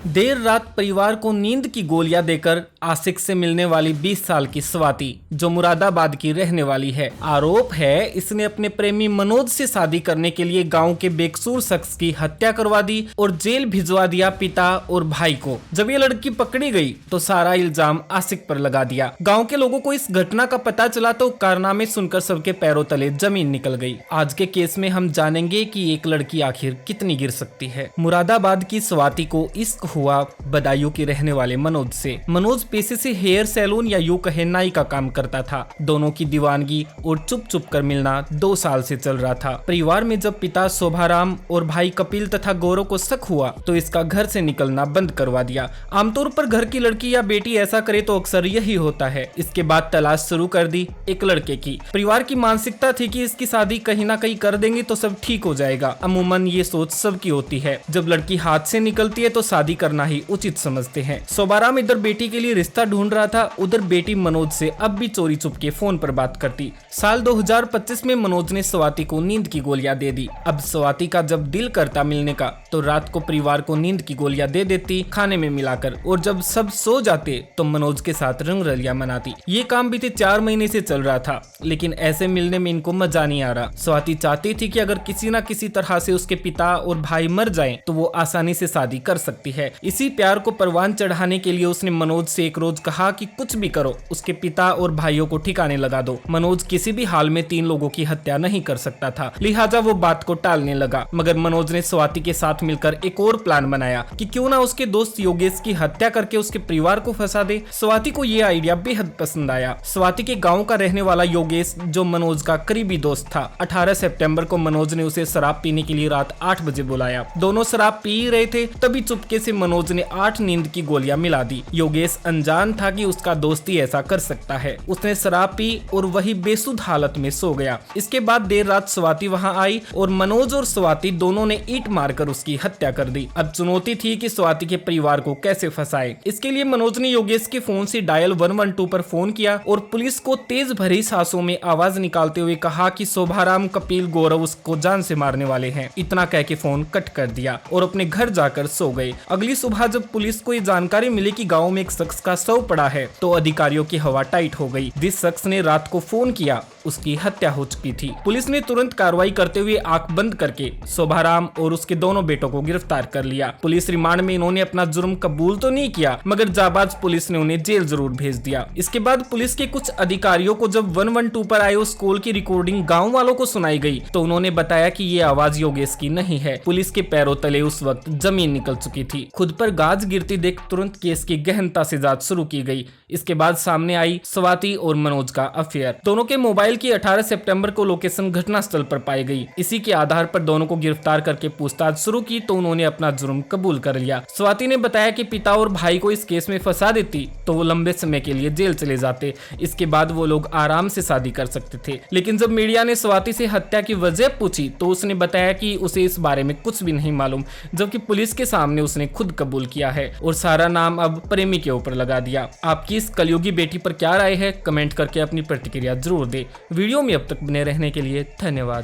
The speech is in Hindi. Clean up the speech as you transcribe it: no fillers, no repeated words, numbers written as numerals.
देर रात परिवार को नींद की गोलियां देकर आशिक से मिलने वाली 20 साल की स्वाति, जो मुरादाबाद की रहने वाली है, आरोप है इसने अपने प्रेमी मनोज से शादी करने के लिए गांव के बेकसूर शख्स की हत्या करवा दी और जेल भिजवा दिया पिता और भाई को। जब ये लड़की पकड़ी गई तो सारा इल्जाम आशिक पर लगा दिया। गाँव के लोगों को इस घटना का पता चला तो कारनामे सुनकर सबके पैरों तले जमीन निकल गई। आज के केस में हम जानेंगे कि एक लड़की आखिर कितनी गिर सकती है। मुरादाबाद की स्वाति को इश्क हुआ बदायूं के रहने वाले मनोज से। मनोज पेशे से हेयर सैलून या यूं कहे नाई का काम करता था। दोनों की दीवानगी और चुप चुप कर मिलना 2 साल से चल रहा था। परिवार में जब पिता शोभाराम और भाई कपिल तथा गौरव को शक हुआ तो इसका घर से निकलना बंद करवा दिया। आमतौर पर घर की लड़की या बेटी ऐसा करे तो अक्सर यही होता है। इसके बाद तलाश शुरू कर दी एक लड़के की। परिवार की मानसिकता थी कि इसकी शादी कहीं ना कहीं कर देंगे तो सब ठीक हो जाएगा। अमूमन ये सोच सबकी होती है। जब लड़की हाथ से निकलती है तो शादी करना ही उचित समझते हैं। शोभाराम इधर बेटी के लिए रिश्ता ढूंढ रहा था, उधर बेटी मनोज से अब भी चोरी चुपके फोन पर बात करती। साल 2025 में मनोज ने स्वाति को नींद की गोलियां दे दी। अब स्वाति का जब दिल करता मिलने का तो रात को परिवार को नींद की गोलियां दे देती खाने में मिलाकर, और जब सब सो जाते तो मनोज के साथ रंगरलियां मनाती। ये काम बीते 4 महीने से चल रहा था, लेकिन ऐसे मिलने में इनको मजा नहीं आ रहा। स्वाति चाहती थी कि अगर किसी न किसी तरह से उसके पिता और भाई मर जाएं तो वो आसानी से शादी कर सकती है। इसी प्यार को परवान चढ़ाने के लिए उसने मनोज से एक रोज कहा कि कुछ भी करो, उसके पिता और भाइयों को ठिकाने लगा दो। मनोज किसी भी हाल में 3 लोगों की हत्या नहीं कर सकता था, लिहाजा वो बात को टालने लगा। मगर मनोज ने स्वाति के साथ मिलकर एक और प्लान बनाया कि क्यों ना उसके दोस्त योगेश की हत्या करके उसके परिवार को फंसा दे। स्वाति को ये आइडिया बेहद पसंद आया। स्वाति के गाँव का रहने वाला योगेश, जो मनोज का करीबी दोस्त था, 18 सितंबर को मनोज ने उसे शराब पीने के लिए रात 8 बजे बुलाया। दोनों शराब पी रहे थे, तभी चुपके से मनोज ने 8 नींद की गोलियां मिला दी। योगेश अनजान था कि उसका दोस्त ही ऐसा कर सकता है। उसने शराब पी और वही बेसुध हालत में सो गया। इसके बाद देर रात स्वाति वहां आई और मनोज और स्वाति दोनों ने ईंट मारकर उसकी हत्या कर दी। अब चुनौती थी कि स्वाति के परिवार को कैसे फंसाए। इसके लिए मनोज ने योगेश के फोन से डायल 112 पर फोन किया और पुलिस को तेज भरी सांसों में आवाज निकालते हुए कहा कि शोभाराम, कपिल, गौरव उसको जान से मारने वाले हैं। इतना कह के फोन कट कर दिया और अपने घर जाकर सो गए। अगली सुबह जब पुलिस को ये जानकारी मिली कि गांव में एक शख्स का शव पड़ा है तो अधिकारियों की हवा टाइट हो गई। जिस शख्स ने रात को फोन किया उसकी हत्या हो चुकी थी। पुलिस ने तुरंत कार्रवाई करते हुए आंख बंद करके शोभाराम और उसके दोनों बेटों को गिरफ्तार कर लिया। पुलिस रिमांड में इन्होंने अपना जुर्म कबूल तो नहीं किया, मगर जाबाज पुलिस ने उन्हें जेल जरूर भेज दिया। इसके बाद पुलिस के कुछ अधिकारियों को जब 112 पर आए उस कॉल की रिकॉर्डिंग गाँव वालों को सुनाई गई तो उन्होंने बताया कि ये आवाज योगेश की नहीं है। पुलिस के पैरों तले उस वक्त जमीन निकल चुकी थी। खुद पर गाज गिरती देख तुरंत केस की गहनता से जांच शुरू की गई। इसके बाद सामने आई स्वाति और मनोज का अफेयर। दोनों के मोबाइल की 18 सितंबर को लोकेशन घटनास्थल पर पाई गई। इसी के आधार पर दोनों को गिरफ्तार करके पूछताछ शुरू की तो उन्होंने अपना जुर्म कबूल कर लिया। स्वाति ने बताया कि पिता और भाई को इस केस में फंसा देती तो वो लंबे समय के लिए जेल चले जाते। इसके बाद वो लोग आराम से शादी कर सकते थे। लेकिन जब मीडिया ने स्वाति से हत्या की वजह पूछी तो उसने बताया कि उसे इस बारे में कुछ भी नहीं मालूम, जबकि पुलिस के सामने उसने खुद कबूल किया है और सारा नाम अब प्रेमी के ऊपर लगा दिया। आपकी इस कलयुगी बेटी पर क्या राय है, कमेंट करके अपनी प्रतिक्रिया जरूर दे। वीडियो में अब तक बने रहने के लिए धन्यवाद।